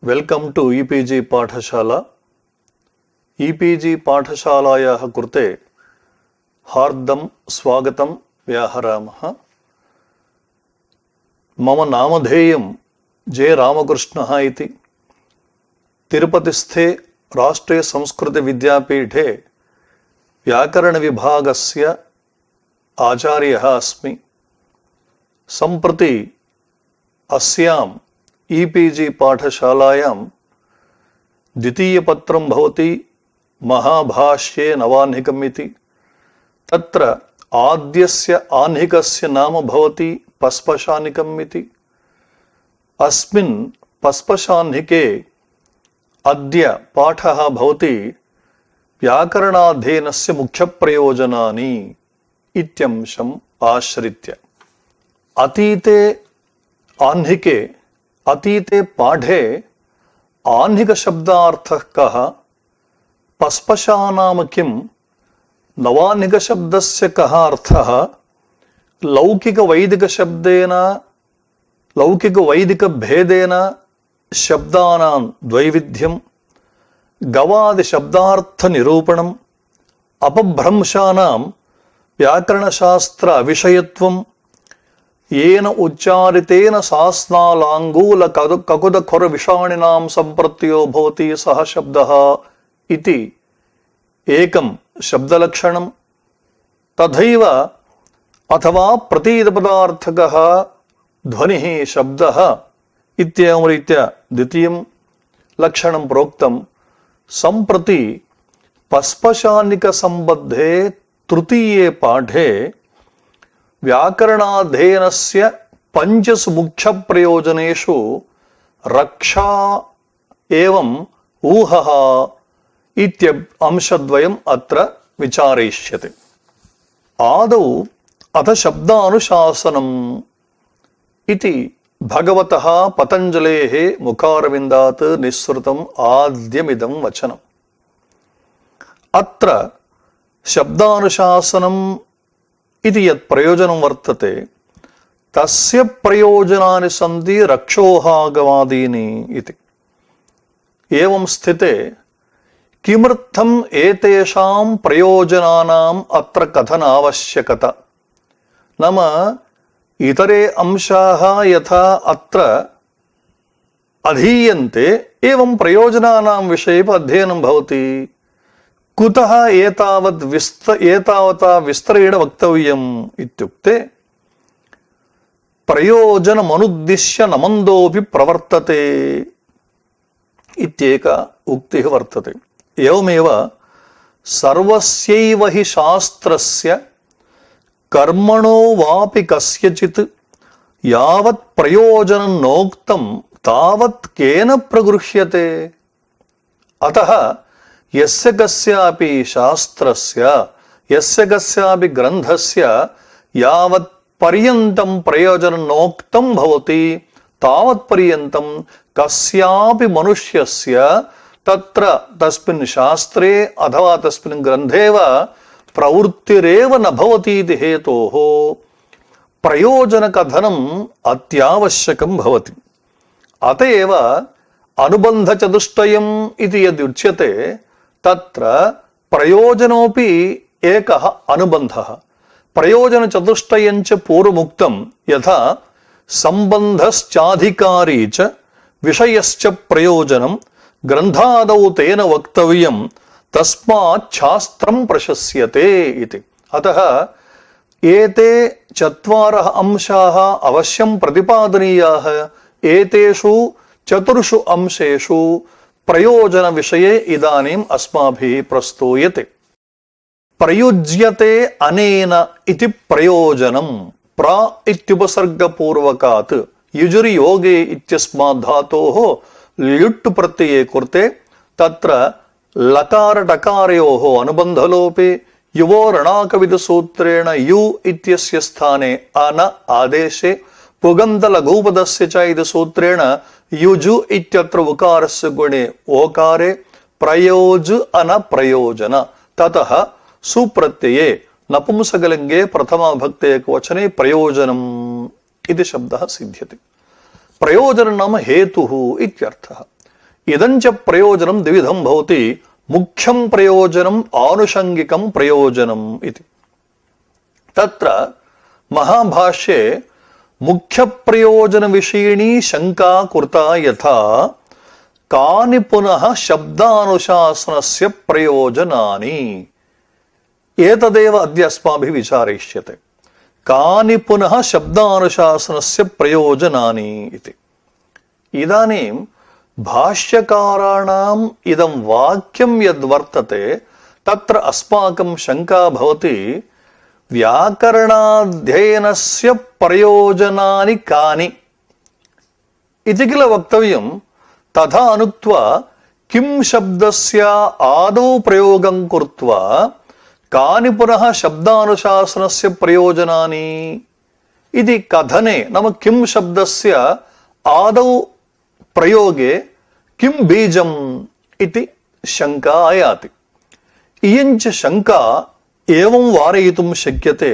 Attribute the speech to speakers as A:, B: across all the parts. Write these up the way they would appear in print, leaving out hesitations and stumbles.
A: Welcome to e-PG पाठशाला। E-PG पाठशालायाः कृते हार्दं स्वागतं व्याहरामः। मम नामधेयं जे रामकृष्णः इति। तिरुपतिस्थे राष्ट्रीय संस्कृत विद्यापीठे व्याकरण विभागस्य आचार्यः अस्मि। सम्प्रति अस्याम् ईपीजी पाठशालायां द्वितीयपत्रं भवति महाभाष्ये नवाह्निकम् इति। तत्र आद्यस्य आह्निकस्य नाम भवति पस्पशाह्निकम् इति। अस्मिन् पस्पशाह्निके अद्य पाठः भवति व्याकरणाध्ययनस्य मुख्यप्रयोजनानि इत्यंशम् आश्रित्य। अतीते आह्निके अतीते पाठे आह्निक शब्दार्थः कः, पस्पशा नाम किं, नवाह्निक शब्दस्य कः अर्थः, लौकिक वैदिक शब्देन लौकिक वैदिक भेदेन शब्दानां द्वैविध्यं, गवादि शब्दार्थ निरूपणम्, अपभ्रंशानां व्याकरणशास्त्र अविषयत्वं, येन उच्चारितेन सास्नालाङ्गूल ककुदखुर विषाणिनां सम्प्रत्यो भवति सः शब्दः इति एकं शब्दलक्षणं। तथैव अथवा प्रतीतपदार्थकः ध्वनिः शब्दः इत्येवं रीत्या द्वितीयं लक्षणं प्रोक्तं। सम्प्रति पस्पशाह्निकसम्बद्धे तृतीये पाठे व्याकरणाध्ययनस्य पञ्चसु मुख्यप्रयोजनेषु रक्षा एवं ऊहः इत्यंशद्वयम् अत्र विचारयिष्यते। आदौ अथ शब्दानुशासनम् इति भगवतः पतञ्जलेः मुखारविन्दात् निःसृतम् आद्यमिदं वचनम्। अत्र शब्दानुशासनम् इति यत् प्रयोजनं वर्तते तस्य प्रयोजनानि सन्ति रक्षोहागवादीनि इति। एवं स्थिते किमर्थम् एतेषां प्रयोजनानाम् अत्र कथनावश्यकता, नाम इतरे अंशाः यथा अत्र अधीयन्ते एवं प्रयोजनानां विषये अध्ययनं भवति। कुतः एतावता विस्तरेण वक्तव्यम् इत्युक्ते प्रयोजनमनुद्दिश्य न मन्दोऽपि प्रवर्तते इत्येका उक्तिः वर्तते। एवमेव सर्वस्यैव हि शास्त्रस्य कर्मणो वापि कस्यचित् यावत् प्रयोजनं नोक्तं तावत् केन प्रगृह्यते। अतः यस्य कस्यापि शास्त्रस्य यस्य कस्यापि ग्रन्थस्य यावत् पर्यन्तं प्रयोजनं नोक्तं भवति तावत् पर्यन्तं कस्यापि मनुष्यस्य तत्र तस्मिन् शास्त्रे अथवा तस्मिन् ग्रन्थे वा प्रवृत्तिरेव न भवति इति हेतोः प्रयोजनकथनम् अत्यावश्यकं भवति। अत एव अनुबन्धचतुष्टयम् इति यदुच्यते तत्र प्रयोजनोऽपि एकः अनुबन्धः। प्रयोजनचतुष्टयञ्च पूर्वमुक्तं यथा सम्बन्धश्चाधिकारी च विषयश्च प्रयोजनं ग्रन्थादौ तेन वक्तव्यं तस्मात् शास्त्रं प्रशस्यते इति। अतः एते चत्वारः अंशाः अवश्यं प्रतिपादनीयाः। एतेषु चतुर्षु अंशेषु प्रयोजन विषये इदानीम् अस्माभिः प्रस्तूयते। प्रयुज्यते अनेन इति प्रयोजनं प्र इत्युपसर्गपूर्वकात् युजुरि योगे इत्यस्मात् धातोः ल्युट् प्रत्यये कृते तत्र लकार टकारयोः अनुबन्धलोपे युवोरणाकविदसूत्रेण यु इत्यस्य स्थाने अन आदेशे पुगन्तलघूपदस्य च इति सूत्रेण युजु इत्यत्र उकारस्य गुणे ओकारे प्रयोज अनप्रयोजन ततः सुप्रत्यये नपुंसकलिङ्गे प्रथमाविभक्ते एकवचने प्रयोजनम् इति शब्दः सिद्ध्यते। प्रयोजनं नाम हेतुः इत्यर्थः। इदञ्च प्रयोजनं द्विविधं भवति मुख्यं प्रयोजनम् आनुषङ्गिकं प्रयोजनम् इति। तत्र महाभाष्ये मुख्यप्रयोजनविषयिणी शङ्का कृता यथा कानि पुनः शब्दानुशासनस्य प्रयोजनानि एतदेव अद्य अस्माभिः विचारयिष्यते। कानि पुनः शब्दानुशासनस्य प्रयोजनानि इति। इदानीं भाष्यकाराणाम् इदं वाक्यं यद्वर्तते तत्र अस्माकं शङ्का भवति व्याकरणाध्ययनस्य प्रयोजनानि कानि इति किल वक्तव्यं। तथा अनुक्त्वा किं शब्दस्य आदौ प्रयोगं कृत्वा कानि पुनः शब्दानुशासनस्य प्रयोजनानि इति कथने नाम किं शब्दस्य आदौ प्रयोगे किं बीजम् इति शङ्का आयाति। इयञ्च शङ्का एवं वारयितुं शक्यते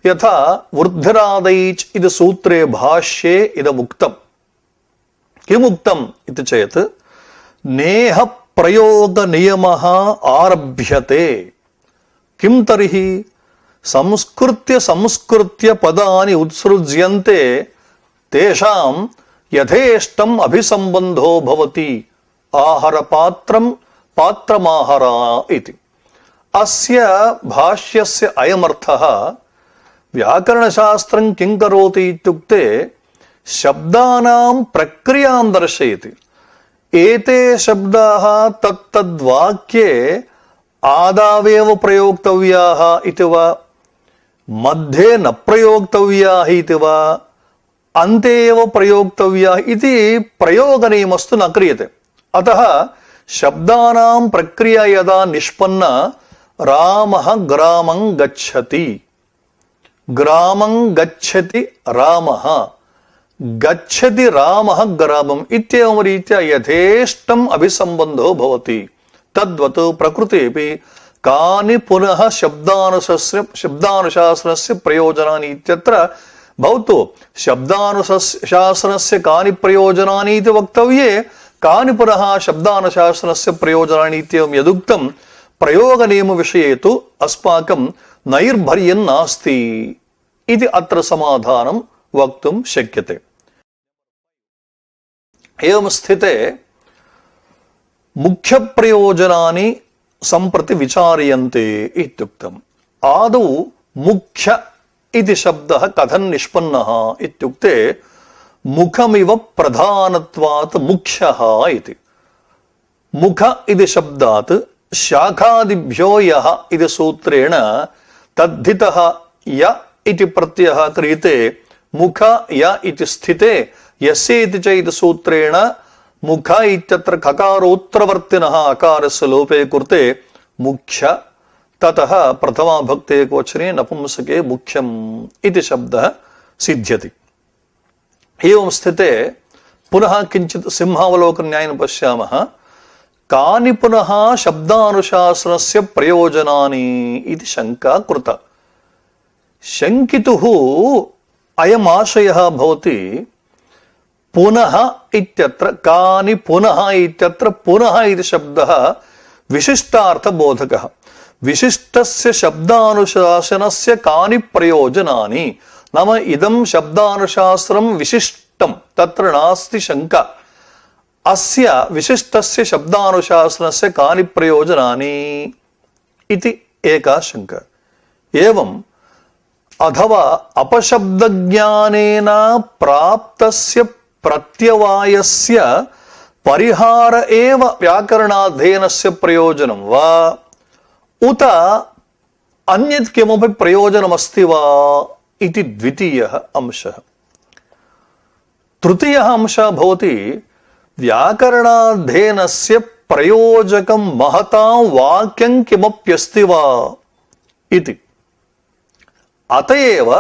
A: यथा वृद्धिरादैच् इति सूत्रे भाष्ये इदमुक्तम्। किमुक्तम् इति चेत् नेह प्रयोगनियमः आरभ्यते। किं तर्हि संस्कृत्य पदानि उत्सृज्यन्ते तेषां यथेष्टम् अभिसम्बन्धो भवति आहरपात्रं पात्रमाहर इति। अस्य भाष्यस्य अयमर्थः व्याकरणशास्त्रं किं करोति इत्युक्ते शब्दानां प्रक्रियां दर्शयति। एते शब्दाः तत्तद्वाक्ये आदावेव प्रयोक्तव्याः इति वा मध्ये न प्रयोक्तव्याः इति वा अन्ते एव प्रयोक्तव्याः इति प्रयोगनियमस्तु न क्रियते। अतः शब्दानां प्रक्रिया यदा निष्पन्ना रामः ग्रामं गच्छति, ग्रामं गच्छति रामः, गच्छति रामः ग्रामम् इत्येवं रीत्या यथेष्टम् अभिसम्बन्धो भवति। तद्वत् प्रकृतेऽपि कानि पुनः शब्दानुशासनस्य प्रयोजनानि इत्यत्र भवतु शब्दानुशासनस्य कानि प्रयोजनानि इति वक्तव्ये कानि पुनः शब्दानुशासनस्य प्रयोजनानि इत्येवं यदुक्तं प्रयोगनियमविषये तु अस्माकं नैर्भर्यं नास्ति इति अत्र समाधानं वक्तुं शक्यते। एवं स्थिते मुख्यप्रयोजनानि सम्प्रति विचार्यन्ते इत्युक्तम्। आदौ मुख्य इति शब्दः कथं निष्पन्नः इत्युक्ते मुखमिव प्रधानत्वात् मुख्यः इति। मुख इति शब्दात् शाखादिभ्यो यः इति सूत्रेण तद्धितः य इति प्रत्ययः क्रियते मुख य इति स्थिते यस्य इति च इति सूत्रेण मुख इत्यत्र ककारोत्तरवर्तिनः अकारस्य लोपे कृते मुख्य ततः प्रथमा भक्ते एकवचने नपुंसके मुख्यम् इति शब्दः सिद्ध्यति। एवं स्थिते पुनः किञ्चित् सिंहावलोकन्यायेन पश्यामः। कानि पुनः शब्दानुशासनस्य प्रयोजनानि इति शङ्का कृता। शङ्कितुः अयमाशयः भवति पुनः इत्यत्र कानि पुनः इत्यत्र पुनः इति शब्दः विशिष्टार्थबोधकः। विशिष्टस्य शब्दानुशासनस्य कानि प्रयोजनानि नाम इदं शब्दानुशासनं विशिष्टं तत्र नास्ति शङ्का। अस्य विशिष्टस्य शब्दानुशासनस्य कानि प्रयोजनानि इति एका शङ्का। एवं अथवा अपशब्दज्ञानेन प्राप्तस्य प्रत्यवायस्य परिहार एव व्याकरणाध्ययनस्य प्रयोजनं वा उत अन्यत् किमपि प्रयोजनमस्ति वा इति द्वितीयः अंशः। तृतीयः अंशः भवति व्याकरणाध्ययनस्य प्रयोजकं महतां वाक्यं किमप्यस्ति वा इति। अतएव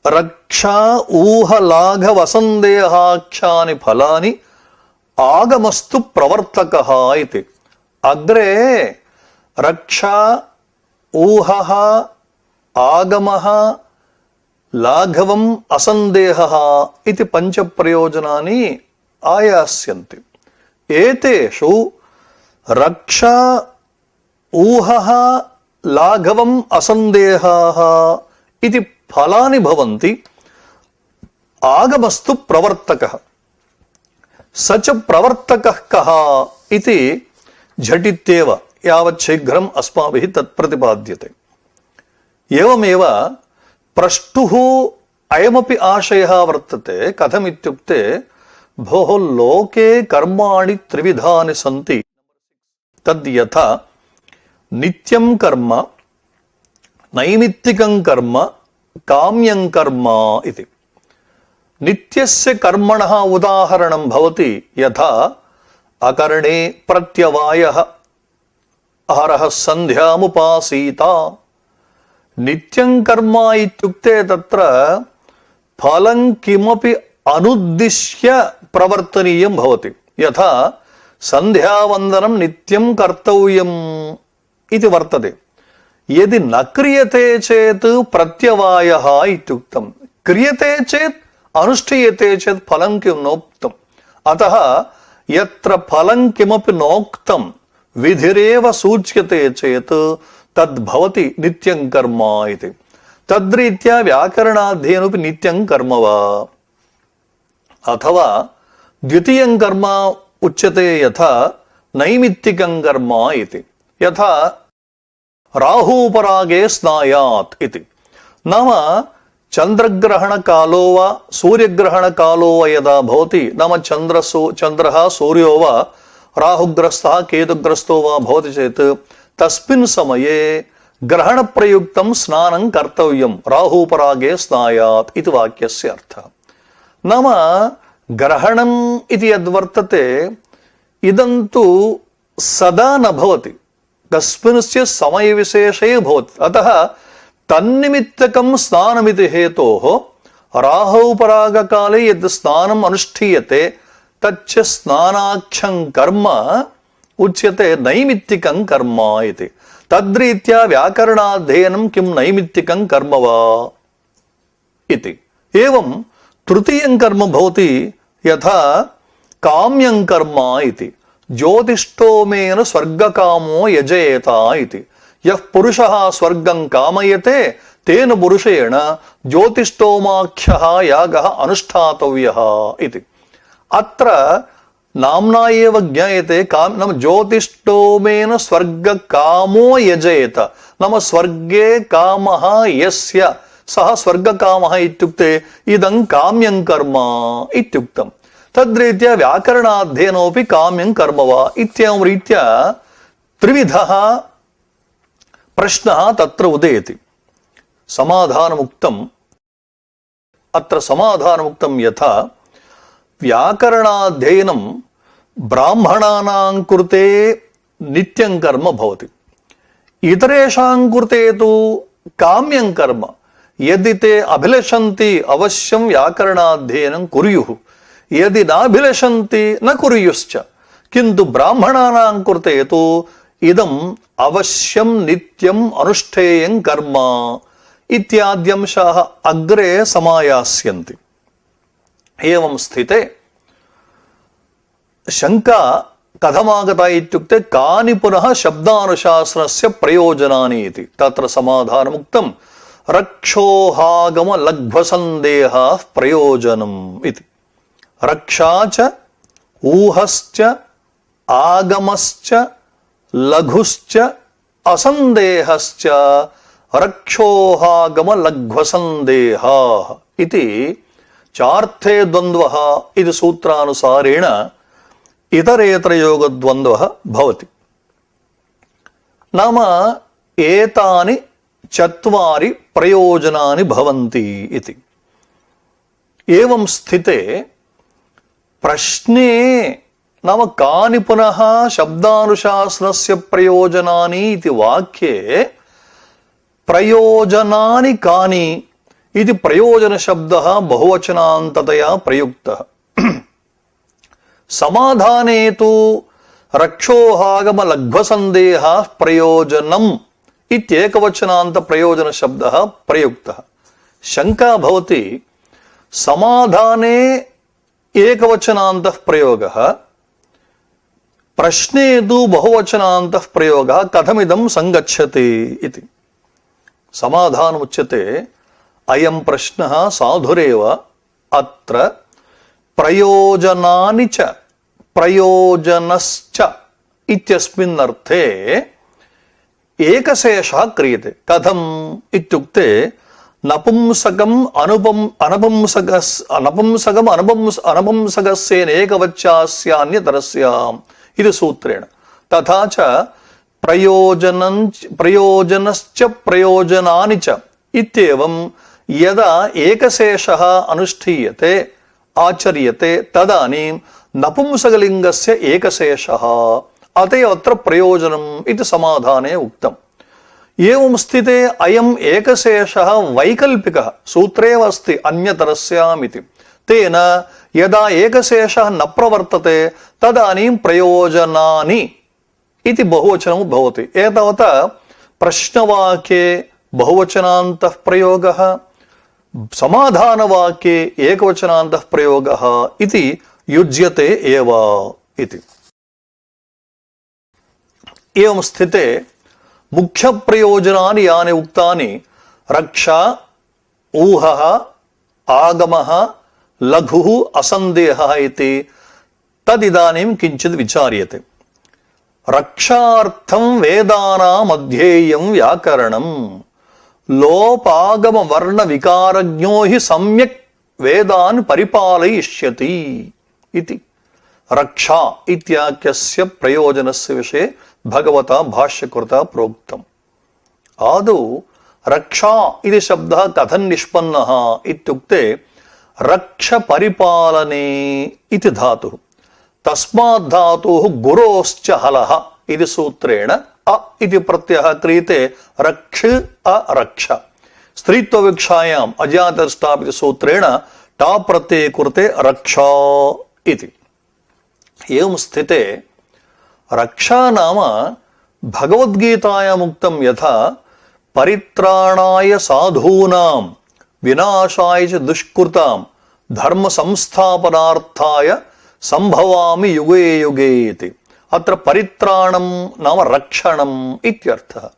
A: रक्षा ऊह लाघ वसन्देहाख्यानि फलानि आगमस्तु प्रवर्तकः इति। अग्रे रक्षा ऊहः आगमः लाघवम् असन्देहः इति पञ्चप्रयोजनानि आयास्यन्ति। एतेषु रक्षा ऊहः लाघवम् असन्देहाः इति फलानि भवन्ति। आगमस्तु प्रवर्तकः, स च प्रवर्तकः कः इति झटित्येव यावत् शीघ्रम् अस्माभिः तत् प्रतिपाद्यते। एवमेव प्रष्टुः अयमपि आशयः वर्तते। कथमित्युक्ते भोः लोके कर्माणि त्रिविधानि सन्ति। तद् यथा नित्यं कर्म, नैमित्तिकं कर्म, काम्यं कर्म इति। नित्यस्य कर्मणः उदाहरणं भवति यथा अकर्णे प्रत्यवायः, अहरः सन्ध्यामुपासीत। नित्यं कर्म इत्युक्ते तत्र फलं किमपि अनुद्दिश्य प्रवर्तनीयं भवति। यथा सन्ध्यावन्दनं नित्यं कर्तव्यम् इति वर्तते। यदि न क्रियते चेत् प्रत्यवायः इत्युक्तं, क्रियते चेत् अनुष्ठीयते चेत् फलं किं नोक्तम्। अतः यत्र फलं किमपि नोक्तं विधिरेव सूच्यते चेत् तद्भवति नित्यं कर्म इति। तद्रीत्या व्याकरणाध्ययनमपि नित्यं कर्म वा, अथवा द्वितीयं कर्म उच्यते यथा नैमित्तिकं कर्म इति। यथा राहूपरागे स्नायात् इति। नाम चन्द्रग्रहणकालो वा सूर्यग्रहणकालो वा यदा भवति, नाम चन्द्रः सूर्यो वा राहुग्रस्तः केतुग्रस्तो वा भवति चेत् तस्मिन् समये ग्रहणप्रयुक्तं स्नानं कर्तव्यं। राहूपरागे स्नायात् इति वाक्यस्य अर्थः। नाम ग्रहणम् इति यद्वर्तते इदं तु सदा न भवति, कस्मिंश्चित् समयविशेषे भवति। अतः तन्निमित्तकं स्नानमिति हेतोः राहूपरागकाले यद् स्नानम् अनुष्ठीयते तच्च स्नानाख्यं कर्म उच्यते नैमित्तिकं कर्म इति। तद्रीत्या व्याकरणाध्ययनं किं नैमित्तिकं कर्म वा इति। एवं तृतीयं कर्म भवति यथा काम्यं कर्म इति। ज्योतिष्टोमेन स्वर्गकामो यजेत इति। यः पुरुषः स्वर्गं कामयते तेन पुरुषेण ज्योतिष्टोमाख्यः यागः अनुष्ठातव्यः इति। अत्र नाम्ना एव ज्ञायते नाम ज्योतिष्टोमेन स्वर्गकामो यजेत। नाम स्वर्गे कामः यस्य सः स्वर्गकामः इत्युक्ते इदं काम्यं कर्म इत्युक्तं। तद्रीत्या व्याकरणाध्ययनोऽपि काम्यं कर्म वा इत्येवं रीत्या त्रिविधः प्रश्नः तत्र उदेति। समाधानमुक्तम्। अत्र समाधानमुक्तं यथा व्याकरणाध्ययनं ब्राह्मणानां कृते नित्यं कर्म भवति, इतरेषां कृते तु काम्यं कर्म। यदि ते अभिलषन्ति अवश्यं व्याकरणाध्ययनं कुर्युः, यदि नाभिलषन्ति न कुर्युश्च। किन्तु ब्राह्मणानां कृते तु इदम् अवश्यं नित्यम् अनुष्ठेयं कर्म इत्याद्यंशाः अग्रे समायास्यन्ति। एवं स्थिते शङ्का कथमागता इत्युक्ते कानि पुनः शब्दानुशासनस्य प्रयोजनानि इति। तत्र समाधानमुक्तं रक्षोहागमलघ्वसन्देहाः प्रयोजनम् इति। रक्षा च ऊहश्च आगमश्च लघुश्च असन्देहश्च रक्षोहागमलघ्वसन्देहाः इति चार्थे द्वन्द्वः इति सूत्रानुसारेण इतरेतरयोगद्वन्द्वः भवति। नाम एतानि चत्वारि प्रयोजनानि भवन्ति इति। एवं स्थिते प्रश्ने नाम कानि पुनः शब्दानुशासनस्य प्रयोजनानि इति वाक्ये प्रयोजनानि कानि इति प्रयोजनशब्दः बहुवचनान्ततया प्रयुक्तः। समाधाने तु रक्षोहागमलघ्वसन्देहाः प्रयोजनम् इत्येकवचनान्तप्रयोजनशब्दः प्रयुक्तः। शङ्का भवति समाधाने एकवचनान्तः प्रयोगः, प्रश्ने तु बहुवचनान्तः प्रयोगः कथमिदं संगच्छति इति। समाधानमुच्यते अयं प्रश्नः साधुरेव अत्र प्रयोजनानि च प्रयोजनश्च इत्यस्मिन् अर्थे एकशेषः क्रियते। कथम् इत्युक्ते नपुंसकम् अनपुंसकस्य एकवचस्यान्यतरस्याम् इति सूत्रेण। तथा च प्रयोजनश्च प्रयोजनानि च इत्येवं यदा एकशेषः अनुष्ठीयते आचर्यते तदानीं नपुंसकलिङ्गस्य एकशेषः, अत एव अत्र प्रयोजनम् इति समाधाने उक्तम्। एवं स्थिते अयम् एकशेषः वैकल्पिकः, सूत्रे एव अस्ति अन्यतरस्याम् इति। तेन यदा एकशेषः न प्रवर्तते तदानीं प्रयोजनानि इति बहुवचनं भवति। एतावता प्रश्नवाक्ये बहुवचनान्तः प्रयोगः, समाधानवाक्ये एकवचनान्तः प्रयोगः इति युज्यते एव इति। एवं स्थिते मुख्य प्रयोजनानि यानि उक्तानि रक्षा, ऊहः, आगमः, लघुः, असन्देहः इति तदिदानीं किञ्चित् विचार्यते। रक्षार्थं वेदानाम् अध्येयं व्याकरणं लोपागम वर्ण विकारज्ञो हि सम्यक् वेदान् परिपालयिष्यति इति। रक्षा इत्याख्यस्य प्रयोजनस्य विषये भगवता भाष्यकृता प्रोक्तम्। आदौ रक्षा इति शब्दः कथं निष्पन्नः इत्युक्ते रक्ष परिपालने इति धातुः। तस्मात् धातुः गुरोश्च हलः इति सूत्रेण अ इति प्रत्ययः क्रियते रक्ष अरक्ष। स्त्रीत्वविवक्षायाम् अजातष्टाप् इति सूत्रेण टा प्रत्यये कृते रक्षा इति। एवं स्थिते रक्षा नाम भगवद्गीतायाम् उक्तं यथा परित्राणाय साधूनां विनाशाय च दुष्कृतां धर्म संस्थापनार्थाय संभवामि युगे युगे इति। अत्र परित्राणं नाम रक्षणम् इत्यर्थः।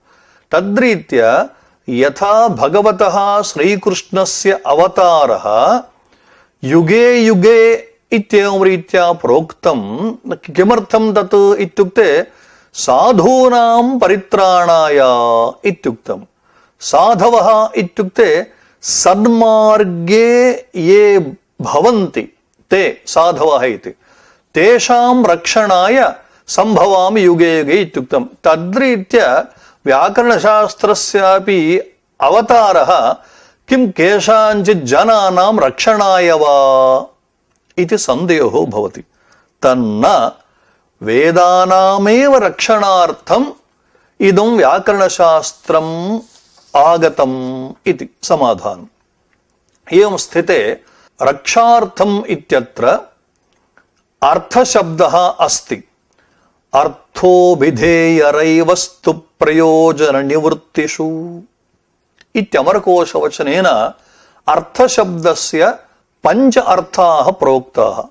A: तद्रीत्या यथा भगवतः श्रीकृष्णस्य अवतारः युगे युगे इत्येवं रीत्या प्रोक्तं। किमर्थं तत् इत्युक्ते साधूनां परित्राणाय इत्युक्तं। साधवः इत्युक्ते सन्मार्गे ये भवन्ति ते साधवः इति। तेषां रक्षणाय संभवामि युगे युगे इत्युक्तं। तद्रीत्या व्याकरणशास्त्रस्यापि अवतारः किं केषाञ्चित् जनानां रक्षणाय वा इति संदेहो भवति। तन्न वेदानामेव रक्षणार्थम् इदं व्याकरणशास्त्रम् आगतम् इति समाधानम्। एवं स्थिते रक्षार्थम् इत्यत्र अर्थशब्दः अस्ति। अर्थोभिधेयरैवस्तु प्रयोजननिवृत्तिषु इत्यमरकोशवचनेन अर्थशब्दस्य पंच अर्थाः प्रोक्ताः।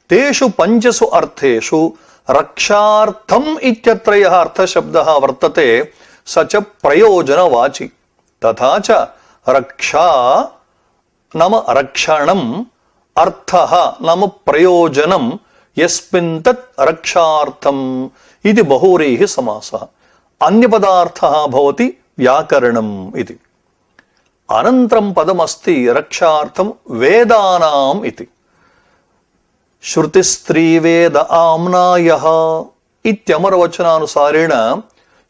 A: तेषु पंचसु अर्थेषु रक्षार्थम् इत्यत्र यः अर्थशब्दः वर्तते स च प्रयोजनवाची। तथा च रक्षा नाम रक्षणम्, अर्थः नाम प्रयोजनं यस्मिन् तत् रक्षार्थम् इति बहुव्रीहि समासः। अन्यपदार्थः भवति व्याकरणम् इति। अनन्तरं पदमस्ति रक्षार्थं वेदानाम् इति। श्रुतिस्त्रीवेद आम्नायः इत्यमरवचनानुसारेण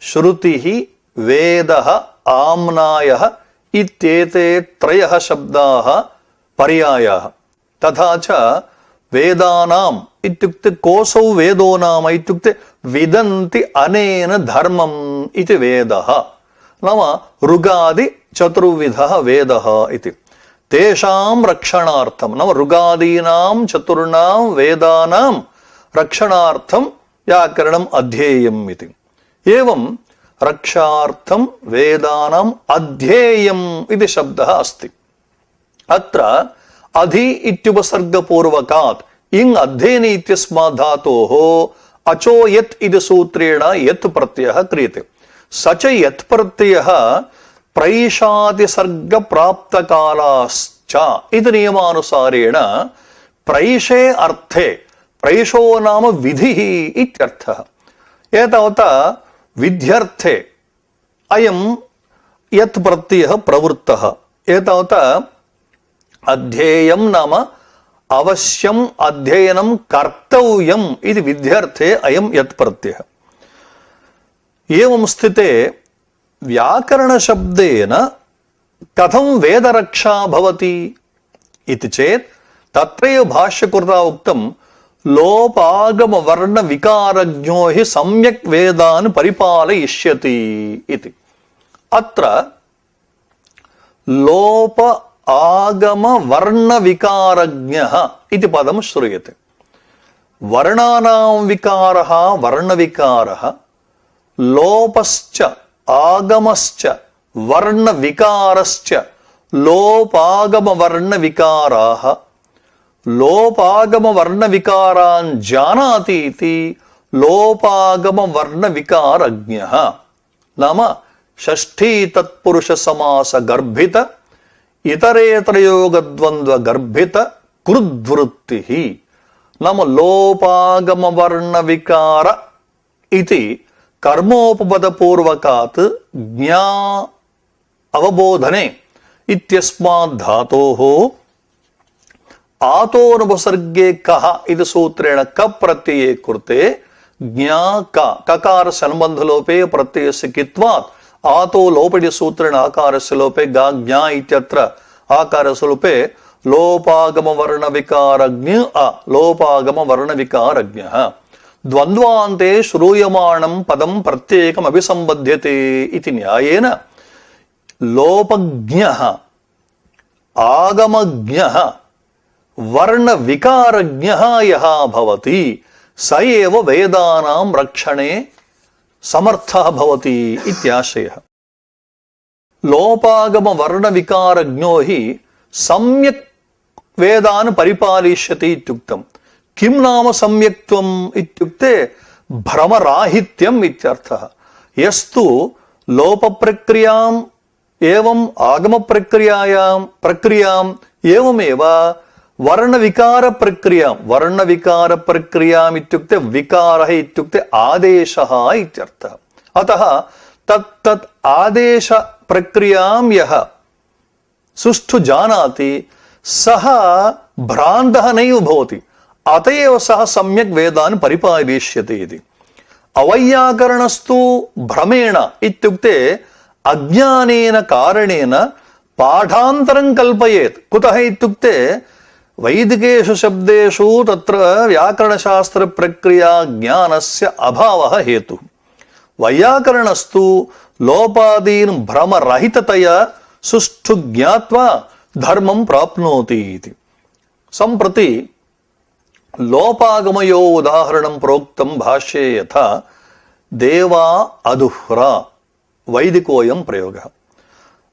A: श्रुतिः, वेदः, आम्नायः इत्येते त्रयः शब्दाः पर्यायाः। तथा च वेदानाम् इत्युक्ते कोऽसौ वेदो नाम इत्युक्ते विदन्ति अनेन धर्मम् इति वेदः नाम ऋगादि चतुर्विधः वेदः इति। तेषां रक्षणार्थं नाम ऋगादीनां चतुर्णां वेदानां रक्षणार्थं व्याकरणम् अध्येयम् इति। एवं रक्षार्थं वेदानाम् अध्येयम् इति शब्दः अस्ति। अत्र अधि इत्युपसर्गपूर्वकात् इङ् अध्ययनि इत्यस्मात् धातोः अचो यत् इति सूत्रेण यत् प्रत्ययः क्रियते स च यत् प्रत्ययः प्रैषाति सर्ग प्राप्त कालाश्च इति नियमानुसारेण प्रैषे अर्थे प्रैषो नाम विधिः इत्यर्थः एतावता विध्यर्थे अयं यत् प्रत्ययः प्रवृत्तः एतावता अध्येयं नाम अवश्यम् अध्ययनं कर्तव्यम् इति विध्यर्थे अयं यत् प्रत्ययः एवं स्थिते व्याकरणशब्देन कथं वेदरक्षा भवति इति चेत् तत्रैव भाष्यकृता उक्तं लोपागम वर्ण विकारज्ञो हि सम्यक् वेदान् परिपालयिष्यति इति अत्र लोप आगम वर्ण विकारज्ञः इति पदं श्रूयते वर्णानां विकारः वर्णविकारः लोपश्च आगमश्च वर्णविकारश्च लोपागम वर्णविकाराः लोपागम वर्णविकारान् जानाति इति लोपागम वर्णविकारज्ञः नाम षष्ठी तत्पुरुष समास गर्भित इतरेतरयोगद्वन्द्व गर्भित कृद्वृत्तिः नाम लोपागम वर्णविकार इति कर्मोपपदपूर्वकात् ज्ञा अवबोधने इत्यस्मात् धातोः आतोनुपसर्गे कः इति सूत्रेण क प्रत्यये कृते ज्ञा ककार संबंधलोपे प्रत्ययस्य कित्वात् आतो लोपडि सूत्रेण आकारस्य लोपे गा ज्ञा इत्यत्र आकारस्य लोपे लोपागम वर्ण विकारज्ञ लोपागम वर्ण विकारज्ञः द्वन्द्वान्ते श्रूयमाणं पदं प्रत्येकम् अभिसम्बध्यते इति न्यायेन लोपज्ञः आगमज्ञः वर्ण विकारज्ञः यः भवति स एव वेदानां रक्षणे समर्थः भवति इत्याशयः लोपागम वर्ण विकारज्ञो हि सम्यक् वेदान् परिपालयिष्यति इत्युक्तम् किं नाम सम्यक्त्वम् इत्युक्ते भ्रमराहित्यम् इत्यर्थः यस्तु लोपप्रक्रियाम् एवं आगमप्रक्रियाम् एवमेव वर्णविकार प्रक्रियाम् इत्युक्ते विकारः इत्युक्ते आदेशः इत्यर्थः अतः तत् आदेश प्रक्रियां यः सुष्ठु जानाति सः भ्रान्तः नैव भवति अतएव सः सम्यक् वेदान् परिपालयिष्यति इति अवैयाकरणस्तु भ्रमेण इत्युक्ते अज्ञानेन कारणेन पाठान्तरं कल्पयेत् कुतः इत्युक्ते वैदिकेषु शब्देषु तत्र व्याकरणशास्त्र प्रक्रिया ज्ञानस्य अभावः हेतुः वैयाकरणस्तु लोपादीन् भ्रमरहिततया सुष्ठु ज्ञात्वा धर्मं प्राप्नोति इति सम्प्रति लोपागमयो उदाहरणं प्रोक्तं भाष्ये यथा देवा अदुह्रा वैदिकोऽयं प्रयोगः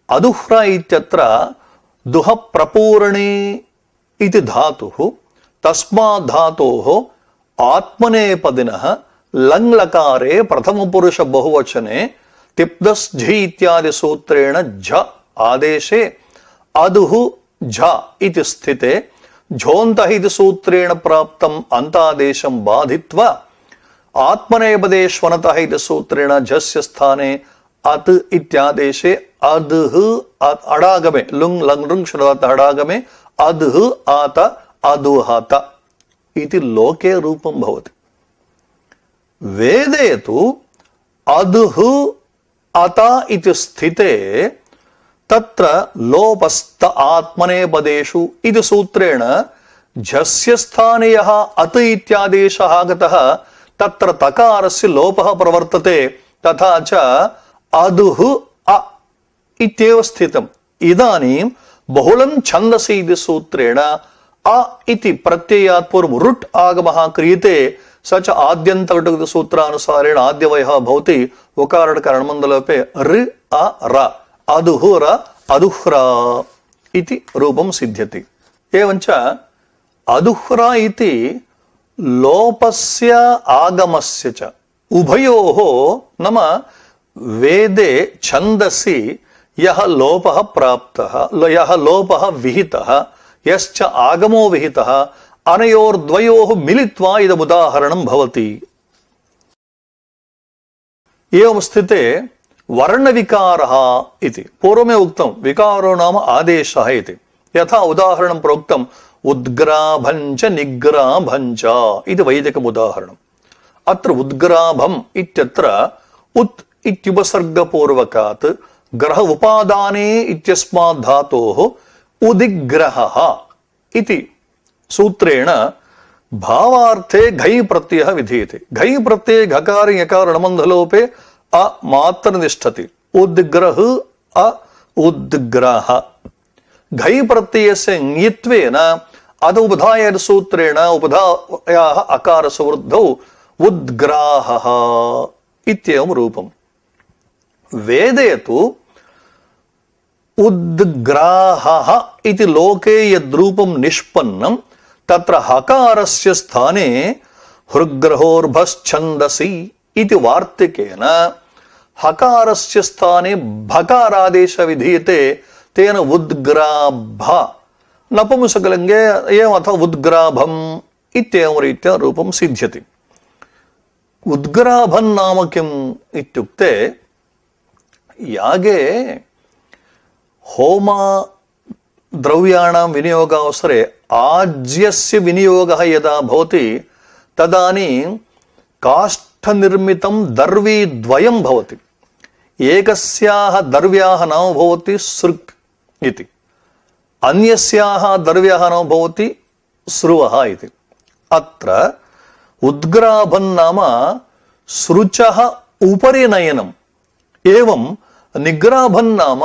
A: अदुह्रा इत्यत्र दुह प्रपूरणे इति धातुः तस्मात् धातोः आत्मनेपदिनः लङ् लकारे प्रथमपुरुष बहुवचने तिप्दस् झि इत्यादि सूत्रेण झ आदेशे अदुः झ इति स्थिते झोन्तः इति सूत्रेण प्राप्तम् अन्तादेशं बाधित्वा आत्मनेपदेष्वनतः इति सूत्रेण झस्य स्थाने अत् इत्यादेशे अदुः अडागमे लुङ् लङ् लृङ् श्रुत अडागमे अदुः आत अदुहत इति लोके रूपं भवति वेदे तु अदुः अत इति स्थिते तत्र लोपस्त आत्मनेपदेषु इति सूत्रेण झस्य स्थाने यः अत् इत्यादेशः आगतः तत्र तकारस्य लोपः प्रवर्तते तथा च अदुः अ इत्येव स्थितम् इदानीं बहुलं छन्दसि इति सूत्रेण अ इति प्रत्ययात् पूर्वं रुट् आगमः क्रियते स च आद्यन्तवटुक सूत्रानुसारेण आद्यवयः भवति उकारडकरणमण्डलोपे ऋ अ र अदुहुर अदुह्रा इति रूपं सिद्ध्यति एवञ्च अदुह्रा इति लोपस्य आगमस्य च उभयोः नाम वेदे छन्दसि यः लोपः प्राप्तः यः लोपः विहितः यश्च आगमो विहितः अनयोर्द्वयोः मिलित्वा इदमुदाहरणं भवति। एवं स्थिते वर्णविकारः इति पूर्वमेव उक्तं विकारो नाम आदेशः इति। यथा उदाहरणं प्रोक्तम् उद्ग्राभञ्च निग्राभञ्च इति वैदिकम् उदाहरणम्। अत्र उद्ग्राभम् इत्यत्र उत् इत्युपसर्गपूर्वकात् ग्रह उपादाने इत्यस्मात् धातोः उदिग्रहः इति सूत्रेण भावार्थे घै प्रत्ययः विधीयते। घै प्रत्यये घकार यकार णमन्धलोपे अ मात्र तिष्ठति। उद्ग्रह अ उद्ग्रह घै प्रत्ययस्य ङित्वेन अद उपधाय सूत्रेण उपधायाः अकारसवृद्धौ उद्ग्राहः इत्येवं रूपम्। वेदे तु उद्ग्राहः इति लोके यद्रूपं निष्पन्नं तत्र हकारस्य स्थाने हृग्रहोर्भश्छन्दसि इति वार्तिकेन हकारस्य स्थाने भकारादेश विधीयते। तेन उद्ग्राभ नपुंसकलिङ्गे एवम् अथवा उद्ग्राभम् इत्येवं रीत्या रूपं सिद्ध्यति। उद्ग्राभं नाम किम् इत्युक्ते यागे होम द्रव्याणां विनियोगावसरे आज्यस्य विनियोगः यदा भवति तदानीं काष्ठनिर्मितं दर्वीद्वयं भवति। एकस्याः दर्व्याः नाम भवति सृक् इति, अन्यस्याः दर्व्याः नाम भवति स्रुवः इति। अत्र उद्ग्राभं नाम सृचः उपरि नयनम्, एवं निग्राभं नाम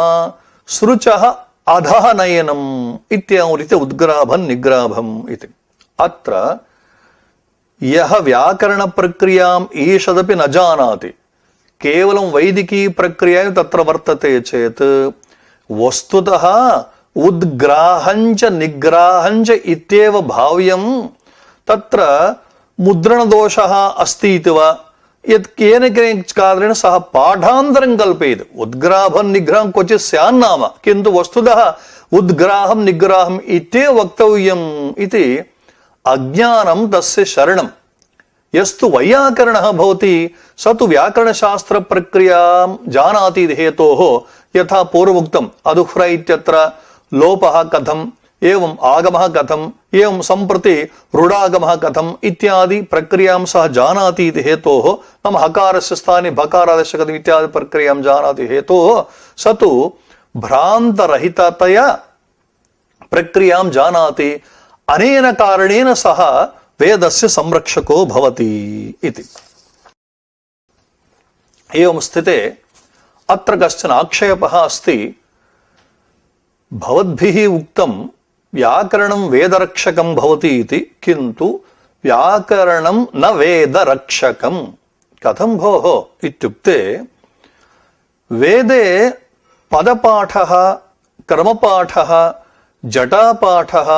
A: सृचः अधः नयनम् इत्येवं रीत्या उद्ग्राभं निग्राभम् इति। अत्र यः व्याकरणप्रक्रियाम् ईषदपि न जानाति, केवलं वैदिकी प्रक्रिया तत्र वर्तते चेत् वस्तुतः उद्ग्राहञ्च निग्राहञ्च इत्येव भाव्यं तत्र मुद्रणदोषः अस्ति इति वा यत् केन कारणेन सः पाठान्तरं कल्पयेत्। उद्ग्राभं निग्रहं क्वचित् स्यान्नाम, किन्तु वस्तुतः उद्ग्राहं निग्राहम् इत्येव वक्तव्यम् इति अज्ञानं तस्य शरणं। यस्तु वैयाकरणः भवति स तु व्याकरणशास्त्रप्रक्रियां जानाति इति हेतोः। यथा पूर्वोक्तम् अदुह्र इत्यत्र लोपः कथम्, एवम् आगमः कथम्, एवं सम्प्रति रुडागमः कथम् इत्यादि प्रक्रियां सः जानाति इति हेतोः। नाम हकारस्य स्थाने भकारादेशः कथम् इत्यादि प्रक्रियां जानाति हेतोः स तु भ्रान्तरहिततया प्रक्रियां जानाति। अनेन कारणेन सः वेदस्य संरक्षको भवति इति। एवं स्थिते अत्र कश्चन आक्षेपः अस्ति। भवद्भिः उक्तं व्याकरणं वेदरक्षकं भवति इति, किन्तु व्याकरणं न वेदरक्षकं कथं भोः इत्युक्ते वेदे पदपाठः, क्रमपाठः, जटापाठः,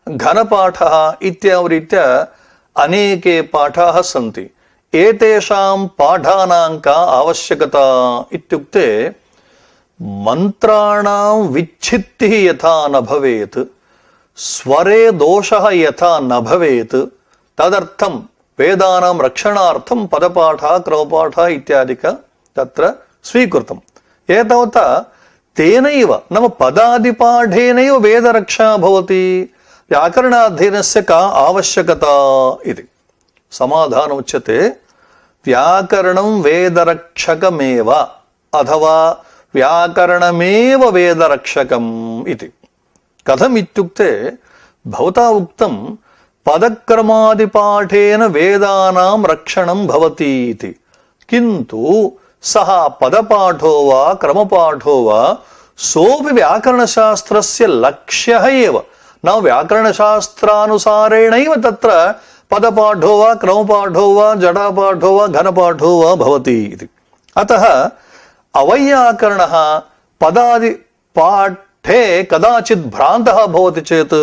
A: घनपाठः इत्यादि रीत्या अनेके पाठाः सन्ति। एतेषां पाठानां का आवश्यकता इत्युक्ते मन्त्राणां विच्छित्तिः यथा न भवेत्, स्वरे दोषः यथा न भवेत्, तदर्थं वेदानां रक्षणार्थं पदपाठः, क्रमपाठः इत्यादिक तत्र स्वीकृतम्। एतावता तेनैव नाम पदादिपाठेनैव वेदरक्षा भवति, व्याकरणाध्ययनस्य का आवश्यकता इति। समाधानम् उच्यते व्याकरणं वेदरक्षकमेव अथवा व्याकरणमेव वेदरक्षकम् इति। कथम् इत्युक्ते भवता उक्तं पदक्रमादिपाठेन वेदानां रक्षणं भवति इति, किन्तु सः पदपाठो वा क्रमपाठो वा सोऽपि व्याकरणशास्त्रस्य लक्ष्यः एव न। व्याकरणशास्त्रानुसारेणैव तत्र पदपाठो वा क्रमपाठो वा जटापाठो वा घनपाठो वा भवति इति। अतः अवैयाकरणः पदादिपाठे कदाचित् भ्रान्तः भवति चेत्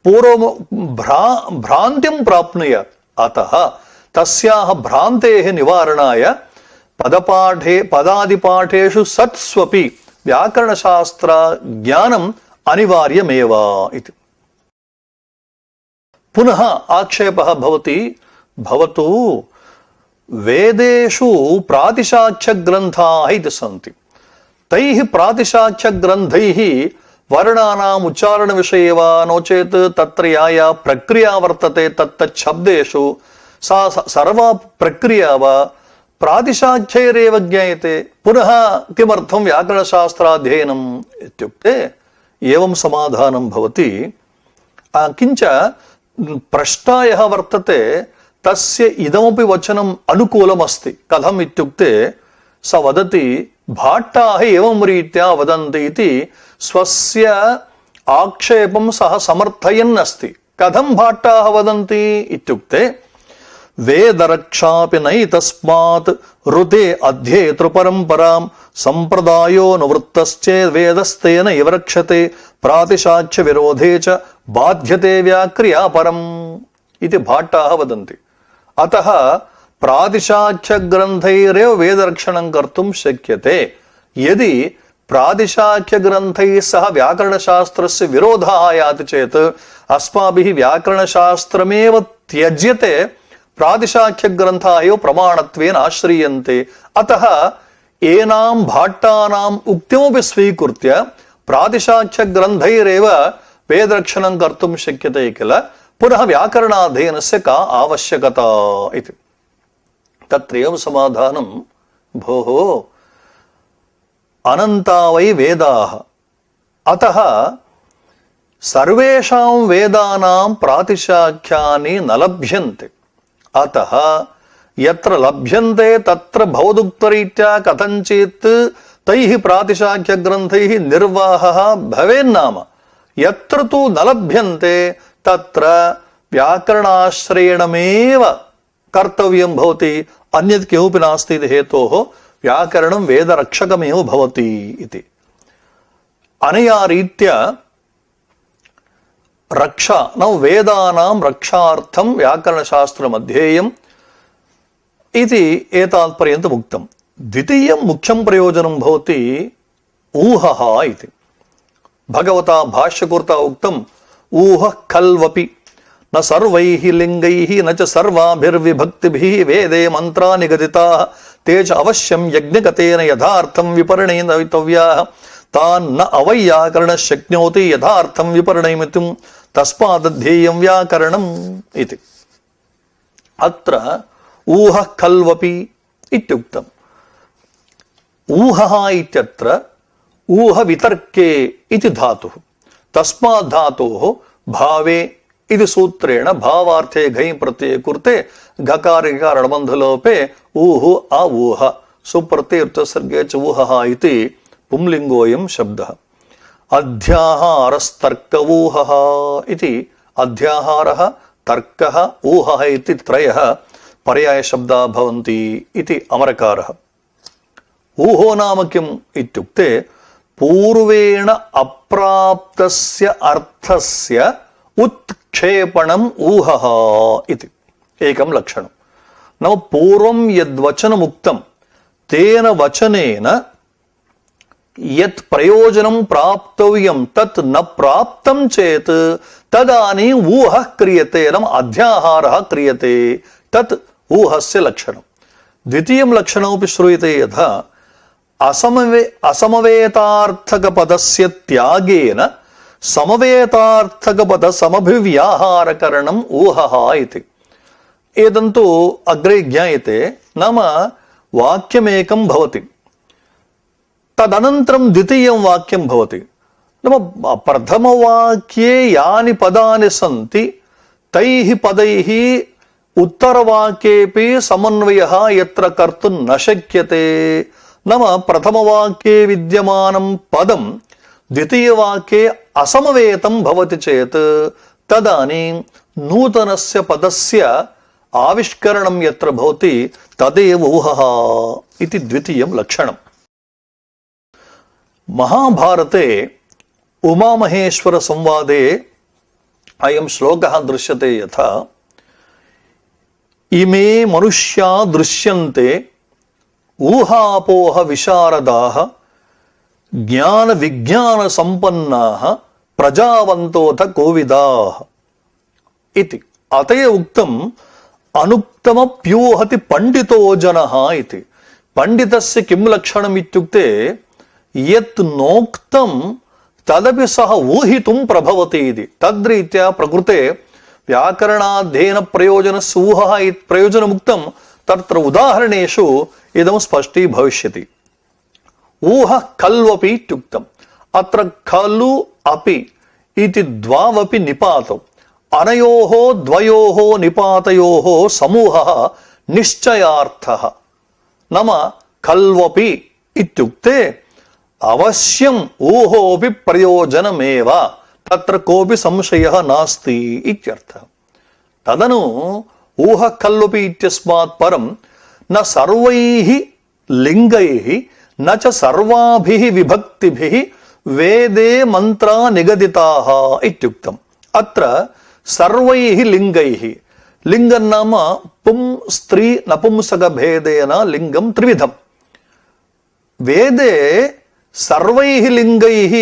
A: पूर्वं भ्रान्तिं प्राप्नुयात्। अतः तस्याः भ्रान्तेः निवारणाय पदादिपाठेषु सत्स्वपि व्याकरणशास्त्र ज्ञानम् अनिवार्यमेव इति। पुनः आक्षेपः भवति, भवतु वेदेषु प्रातिशाख्यग्रन्थाः इति सन्ति, तैः प्रातिशाख्यग्रन्थैः वर्णानाम् उच्चारणविषये वा नो चेत् तत्र या प्रक्रिया वर्तते तत्तच्छब्देषु सा सर्वा प्रक्रिया वा प्रातिशाख्यैरेव ज्ञायते, पुनः किमर्थं व्याकरणशास्त्राध्ययनम् इत्युक्ते एवं समाधानं भवति। किञ्च प्रश्नः यः वर्तते तस्य इदमपि वचनम् अनुकूलमस्ति। कथम् इत्युक्ते स वदति भाट्टाः एवं रीत्या वदन्ति इति स्वस्य आक्षेपं सः समर्थयन् अस्ति। कथं भाट्टाः वदन्ति इत्युक्ते वेदरक्षापि नैतस्मात् ऋते अध्येतृ परम्परां सम्प्रदायो निवृत्तश्चेत् वेदस्तेन इव रक्षते प्रातिशाख्य विरोधे च बाध्यते व्याक्रिया परम् इति भाट्टाः वदन्ति। अतः प्रातिशाख्यग्रन्थैरेव वेदरक्षणं कर्तुं शक्यते। यदि प्रातिशाख्यग्रन्थैः सह व्याकरणशास्त्रस्य विरोधः आयाति चेत् अस्माभिः व्याकरणशास्त्रमेव त्यज्यते, प्रातिशाख्यग्रन्थाः एव प्रमाणत्वेन आश्रीयन्ते। अतः एनां भाट्टानाम् उक्तिमपि स्वीकृत्य प्रातिशाख्यग्रन्थैरेव वेदरक्षणं कर्तुं शक्यते किल, पुनः व्याकरणाध्ययनस्य का आवश्यकता इति। तत्रैव समाधानं, भोः अनन्ता वै वेदाः, अतः सर्वेषां वेदानां प्रातिशाख्यानि न लभ्यन्ते, अतः यत्र लभ्यन्ते तत्र भवदुक्तरीत्या कथञ्चित् तैः प्रातिशाख्यग्रन्थैः निर्वाहः भवेन्नाम, यत्र तु न लभ्यन्ते तत्र व्याकरणाश्रयणमेव कर्तव्यं भवति, अन्यत् किमपि नास्ति इति हेतोः व्याकरणं वेदरक्षकमेव भवति इति। अनया रीत्या रक्षा न वेदानां रक्षार्थं व्याकरणशास्त्रम् अध्येयम् इति एतावत्पर्यन्तम् उक्तम्। द्वितीयं मुख्यं प्रयोजनं भवति ऊहः इति। भगवता भाष्यकृता उक्तम् ऊहः खल्वपि न सर्वैः लिङ्गैः न च सर्वाभिर्विभक्तिभिः वेदे मन्त्रा निगदिताः ते च अवश्यं यज्ञगतेन यथार्थं विपरिणयितव्याः तान् न अवैयाकरणः शक्नोति यथार्थं विपरिणयितुं तस्मादध्येयं व्याकरणम् इति। अत्र ऊहः खल्वपि इत्युक्तम्। ऊहः इत्यत्र ऊह वितर्के इति धातुः, तस्मात् धातोः भावे इति सूत्रेण भावार्थे घञ् प्रत्यये कृते घकारिकारणबन्धलोपे ऊह अऊह सुप्रत्ययोत्तरसर्गे च ऊहः इति पुंलिङ्गोऽयं शब्दः। अध्याहारस्तर्क ऊहः इति अध्याहारः तर्कः ऊहः इति त्रयः पर्यायशब्दाः भवन्ति इति अमरकारः। ऊहो नाम किम् इत्युक्ते पूर्वेण अप्राप्तस्य अर्थस्य उत्क्षेपणम् ऊहः इति एकं लक्षणं। नाम पूर्वं यद्वचनमुक्तं तेन वचनेन यत् प्रयोजनं प्राप्तव्यं तत् न प्राप्तं चेत् तदानीम् ऊहः क्रियते, नाम अध्याहारः क्रियते, तत् ऊहस्य लक्षणं। द्वितीयं लक्षणमपि श्रूयते यथा असमवेतार्थकपदस्य त्यागेन समवेतार्थकपदसमभिव्याहारकरणम् ऊहः इति। एतन्तु अग्रे ज्ञायते, नाम वाक्यमेकं भवति, तदनन्तरं द्वितीयं वाक्यं भवति। नाम प्रथमवाक्ये यानि पदानि सन्ति तैः पदैः उत्तरवाक्येपि समन्वयः यत्र कर्तुं न शक्यते। नाम प्रथमवाक्ये विद्यमानं पदं द्वितीयवाक्ये असमवेतं भवति चेत् तदानीं नूतनस्य पदस्य आविष्करणं यत्र भवति तदेव ऊहः इति द्वितीयं लक्षणम्। महाभारते उमामहेश्वर संवादे अयं श्लोकः दृश्यते यथा इमे मनुष्या दृश्यन्ते ऊहापोह विशारदाः ज्ञान विज्ञान संपन्नाः प्रजावन्तोऽथ कोविदाः इति। अतः उक्तम् अनुक्तमप्यूहति पंडितो जनः इति। पंडितस्य किं लक्षणम् इत्युक्ते यत् नोक्तं तदपि सः ऊहितुं प्रभवति इति। तद्रीत्या प्रकृते व्याकरणाध्ययन प्रयोजनस्य ऊहः प्रयोजनमुक्तं तत्र उदाहरणेषु इदं स्पष्टी भविष्यति। ऊहः खल्वपि इत्युक्तम्। अत्र खलु अपि इति द्वावपि निपातौ अनयोः द्वयोः निपातयोः समूहः निश्चयार्थः। नाम खल्वपि इत्युक्ते अवश्यम् ऊहोऽपि प्रयोजनमेव, तत्र कोऽपि संशयः नास्ति इत्यर्थः। तदनु ऊहः खल्वपि इत्यस्मात् परं न सर्वैः लिङ्गैः न च सर्वाभिः विभक्तिभिः वेदे मंत्रा निगदिताः इत्युक्तम्। अत्र सर्वैः लिङ्गैः, लिङ्गं नाम पुं स्त्री नपुंसक भेदेन लिङ्गं त्रिविधम्। वेदे सर्वैः लिङ्गैः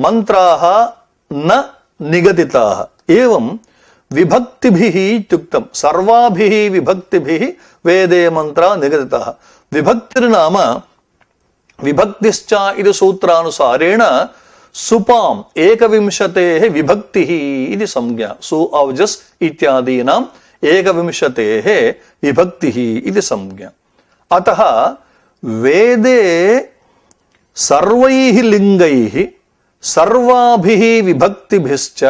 A: मंत्राः न निगदिताः। एवं विभक्तिभिः इत्युक्तं सर्वाभिः विभक्तिभिः वेदे मंत्रा निगदिताः। विभक्तिर्नाम विभक्तिश्च इति सूत्रानुसारेण सुपाम् एकविंशतेः विभक्तिः इति संज्ञा। सु औजस् इत्यादीनाम् एकविंशतेः विभक्तिः इति संज्ञा। अतः वेदे सर्वैः लिङ्गैः सर्वाभिः विभक्तिभिश्च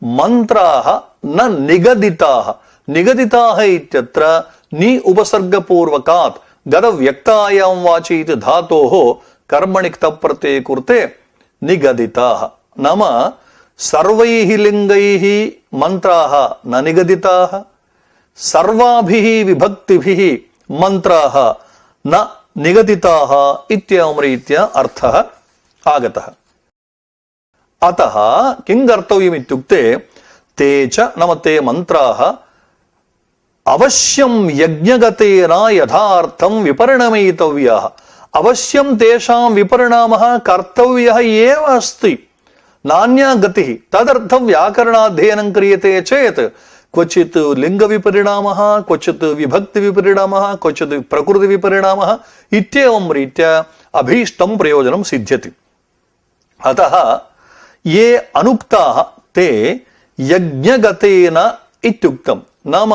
A: मंत्राः न निगदिताः। निगदिताः इत्यत्र नि उपसर्गपूर्वकात् गदव्यक्तायां वाचि इति धातोः कर्मणि क्तप्रत्यये कृते निगदिताः। नाम सर्वैः लिङ्गैः मंत्राः न निगदिताः, सर्वाभिः विभक्तिभिः मंत्राः न निगदिताः इत्येवं रीत्या अर्थः आगतः। अतः किं कर्तव्यम् इत्युक्ते ते च नाम ते मंत्राः अवश्यं यज्ञगतेन यथार्थं विपरिणमयितव्याः। अवश्यं तेषां विपरिणामः कर्तव्यः एव अस्ति, नान्या गतिः। तदर्थं व्याकरणाध्ययनं क्रियते चेत् क्वचित् लिङ्गविपरिणामः, क्वचित् विभक्तिविपरिणामः, क्वचित् प्रकृतिविपरिणामः इत्येवं रीत्या अभीष्टं प्रयोजनं सिद्ध्यति। अतः ये अनुक्ताः ते यज्ञगतेन इत्युक्तं। नाम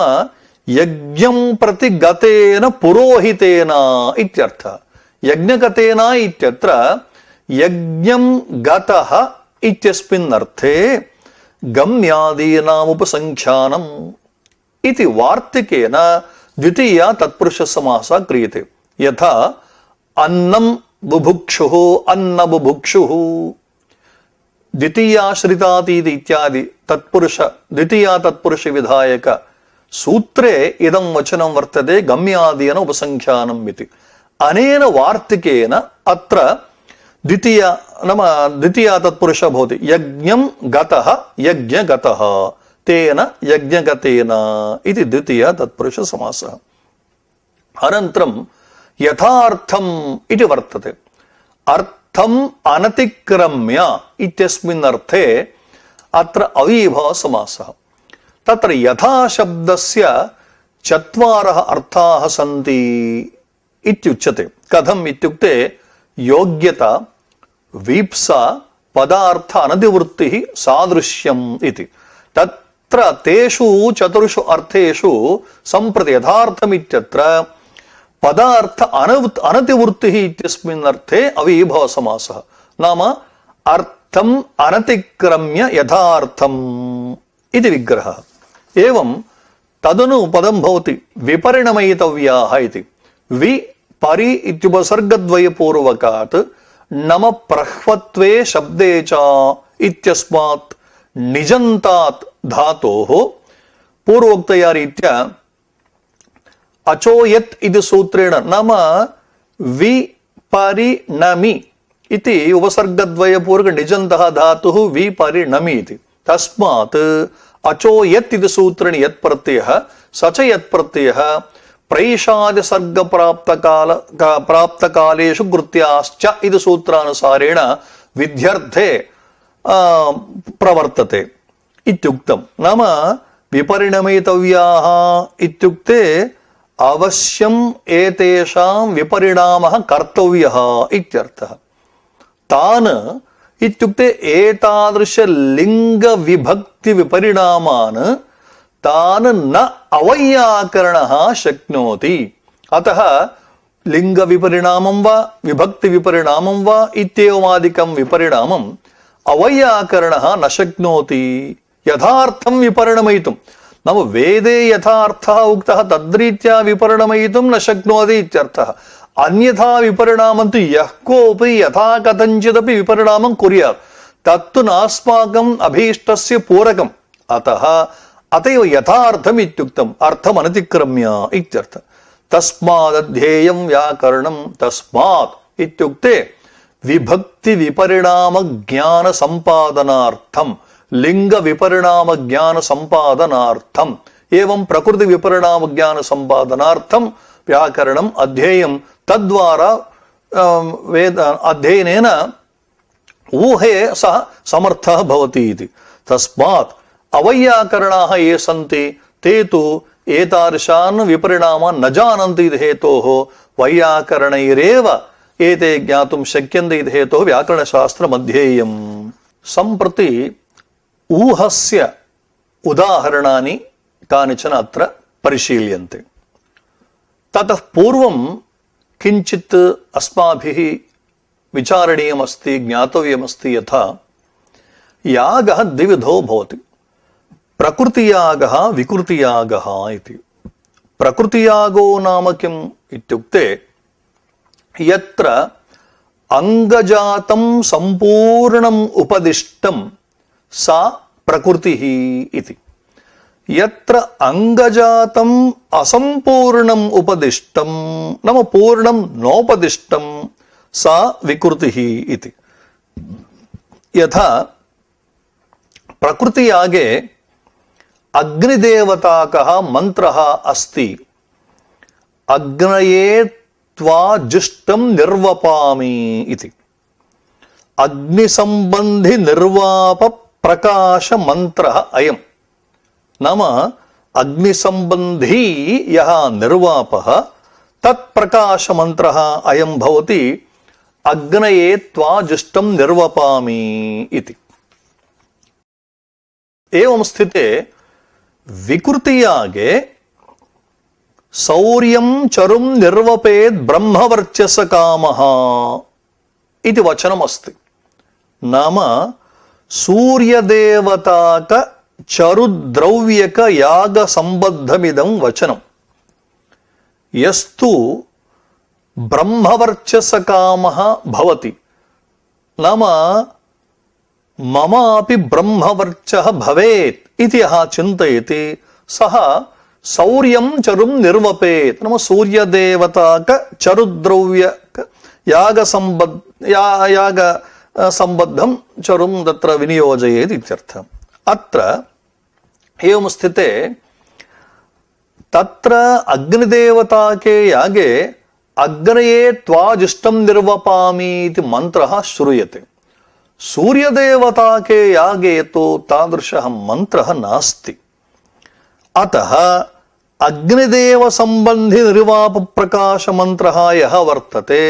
A: यज्ञं प्रति गतेन पुरोहितेन इत्यर्थः। यज्ञगतेन इत्यत्र यज्ञं गतः इत्यस्मिन् अर्थे गम्यादीनाम् उपसंख्यानम् इति वार्तिकेन द्वितीया तत्पुरुषसमासः क्रियते। यथा अन्नं बुभुक्षुः अन्न बुभुक्षुः, द्वितीयाश्रितातीति इत्यादि तत्पुरुष द्वितीया तत्पुरुष विधायक सूत्रे इदं वचनं वर्तते गम्यादीन उपसंख्यानम् इति। अनेन वार्तिकेन अत्र द्वितीया तत्पुरुष भवति। यज्ञं गतः यज्ञगतः तेन यज्ञगतेन इति द्वितीया तत्पुरुष समासः। अनन्तरं यथार्थम् इति वर्तते। अर्थम् अनतिक्रम्य इत्यस्मिन् अर्थे अत्र अविभव समासः। तत्र यथा शब्दस्य चत्वारः अर्थाः सन्ति इत्युच्यते। कथम् इत्युक्ते योग्यता, वीप्सा, पदार्थ अनतिवृत्तिः, सादृश्यम् इति। तत्र तेषु चतुर्षु अर्थेषु सम्प्रति यथार्थम् इत्यत्र पदार्थ अनतिवृत्तिः इत्यस्मिन् अर्थे अविभव समासः। नाम अर्थम् अनतिक्रम्य यथार्थम् इति विग्रहः। एवं तदनु पदं भवति विपरिणमयितव्याः इति। वि परि इत्युपसर्गद्वयपूर्वकात् नम प्रह्वत्वे शब्दे च इत्यस्मात् निजन्तात् धातोः पूर्वोक्तया रीत्या अचोयत् इति सूत्रेण नाम विपरिणमि इति उपसर्गद्वयपूर्वक निजन्तः धातुः विपरिणमि इति। तस्मात् अचो यत् इति सूत्रेण यत् प्रत्ययः स च यत् प्रत्ययः प्रैषाद्य सर्ग प्राप्त कालेषु कृत्याश्च इति सूत्रानुसारेण विध्यर्थे प्रवर्तते इत्युक्तम्। नाम विपरिणमितव्याः इत्युक्ते अवश्यम् एतेषां विपरिणामः कर्तव्यः इत्यर्थः। तान् इत्युक्ते एतादृश लिंग विभक्ति विपरिणामान् तान् न अवैयाकरणः शक्नोति। अतः लिंग विपरिणामं वा विभक्ति विपरिणामं वा इत्येवमादिकं विपरिणामम् अवैयाकरणः न शक्नोति यथार्थं विपरिणमयितुं। नाम वेदे यथार्थः उक्तः तद्रीत्या विपरिणमयितुं न शक्नोति इत्यर्थः। अन्यथा विपरिणामं तु यः कोऽपि यथा कथञ्चिदपि विपरिणामं कुर्यात् तत्तु नास्माकम् अभीष्टस्य पूरकम्। अतएव यथार्थम् इत्युक्तम् अर्थमनतिक्रम्य इत्यर्थः। तस्मादध्येयं व्याकरणं। तस्मात् इत्युक्ते विभक्ति विपरिणाम ज्ञान संपादनार्थं लिंग विपरिणाम ज्ञान संपादनार्थं एवं प्रकृति विपरिणाम ज्ञान संपादनार्थं व्याकरणम् अध्येयं। तद्वारा वेद अध्ययनेन ऊहे सः समर्थः भवति इति। तस्मात् अवैयाकरणाः ये सन्ति ते तु एतादृशान् विपरिणामान् न जानन्ति इति हेतोः वैयाकरणैरेव एते ज्ञातुं शक्यन्ते इति हेतोः व्याकरणशास्त्रम् अध्येयम्। सम्प्रति ऊहस्य उदाहरणानि कानिचन अत्र परिशील्यन्ते। ततः पूर्वं किञ्चित् अस्माभिः विचारणीयमस्ति ज्ञातव्यमस्ति। यथा यागः द्विविधो भवति, प्रकृतियागः विकृतियागः इति। प्रकृतियागो नाम किम् इत्युक्ते यत्र अंगजातं संपूर्णम् उपदिष्टं सा प्रकृतिः इति। यत्र अंगजातम् असंपूर्णम् उपदिष्टं नाम पूर्णं नोपदिष्टं सा विकृतिः इति। यथा प्रकृतियागे अग्निदेवताकः मन्त्रः अस्ति, अग्नये त्वा जुष्टं निर्वपामि इति। अग्निसंबंधि निर्वाप प्रकाश मंत्रः अयम्। नाम अग्निसंबंधी यः निर्वापः तत्प्रकाश मंत्रः अयं भवति अग्नये त्वा जुष्टं निर्वपामि इति। एवं स्थिते विकृतियागे सौर्यं चरुं निर्वपेत् ब्रह्मवर्चस कामः इति वचनमस्ति। नाम सूर्यदेवताक चरुद्रव्यक याग संबद्धमिदं वचनं। यस्तु ब्रह्मवर्चस कामः भवति, नाम ममापि ब्रह्मवर्चः भवेत् इति यः चिन्तयति सः सौर्यं चरुं निर्वपेत्। नाम सूर्यदेवताक चरुद्रव्यक याग संबद्धं चरुं तत्र विनियोजयेत् इत्यर्थः। अत्र एवं स्थिते तत्र अग्निदेवताके यागे अग्नये त्वा जुष्टं निर्वपामि इति मन्त्रः श्रूयते। सूर्यदेवताके यागे तु तादृशः मन्त्रः नास्ति। अतः अग्निदेव संबंधि निर्वाप प्रकाश मंत्रः यः वर्तते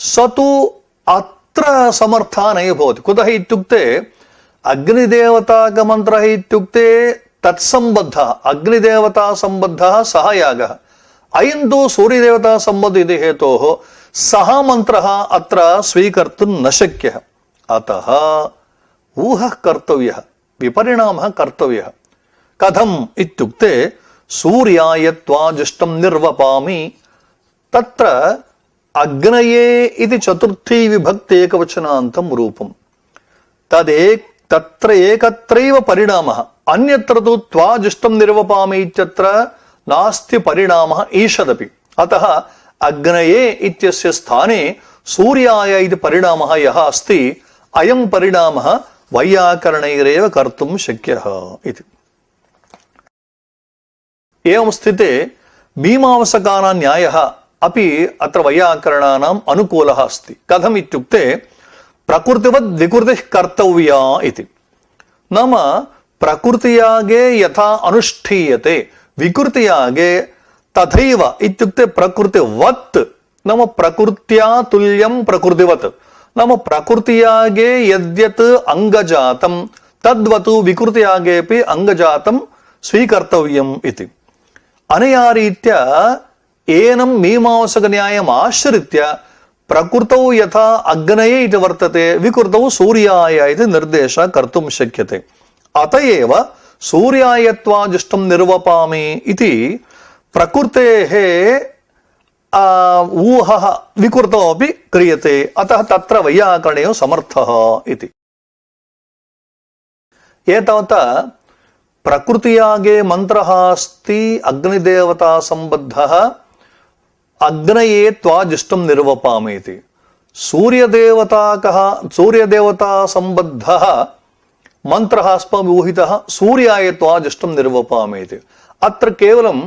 A: स तु अत्र समर्थः नैव भवति। कुतः इत्युक्ते अग्निदेवताक मंत्रः इत्युक्ते तत्संबद्धः अग्निदेवता संबद्धः सः यागः। अयं तु सूर्यदेवता संबद्ध इति हेतोः सः मन्त्रः अत्र स्वीकर्तुं न शक्यः। अतः ऊहः कर्तव्यः, विपरिणामः कर्तव्यः। कथम् इत्युक्ते सूर्याय त्वा जुष्टं निर्वपामि तत्र अग्नये इति चतुर्थी विभक्ति एकवचनान्तं रूपम्। तत्र एकत्रैव परिणामः, अन्यत्र तु त्वा जुष्टं निर्वपामि इत्यत्र नास्ति परिणामः ईषदपि। अतः अग्नये इत्यस्य स्थाने सूर्याय इति परिणामः यः अस्ति अयं परिणामः वैयाकरणैरेव कर्तुं शक्यः इति। एवं स्थिते मीमांसकानां न्यायः अपि अत्र वैयाकरणानाम् अनुकूलः अस्ति। कथम् इत्युक्ते प्रकृतिवद् विकृतिः कर्तव्या इति। नाम प्रकृतियागे यथा अनुष्ठीयते विकृतियागे तथैव इत्युक्ते प्रकृतिवत्, नाम प्रकृत्या तुल्यं प्रकृतिवत्, नाम प्रकृतियागे यद्यत् अंगजातं तद्वत् विकृतियागेपि अंगजातं स्वीकर्तव्यम् इति। अनया रीत्या एनं मीमांसकन्यायम् आश्रित्य प्रकृतौ यथा अग्नये इति वर्तते विकृतौ सूर्याय इति निर्देशः कर्तुं शक्यते। अत एव सूर्यायत्वाजुष्टं निर्वपामि इति प्रकृतेः ऊहः विकृतौ अपि क्रियते, अतः तत्र वैयाकरणेन समर्थः इति। एतावता प्रकृतियागे मन्त्रः अस्ति अग्निदेवता सम्बद्धः, अग्नये त्वाजुष्टं निर्वपामि इति। सूर्यदेवता सम्बद्धः मन्त्रः अस्माभिः ऊहितः सूर्याय त्वाजुष्टं निर्वपामि इति। अत्र केवलं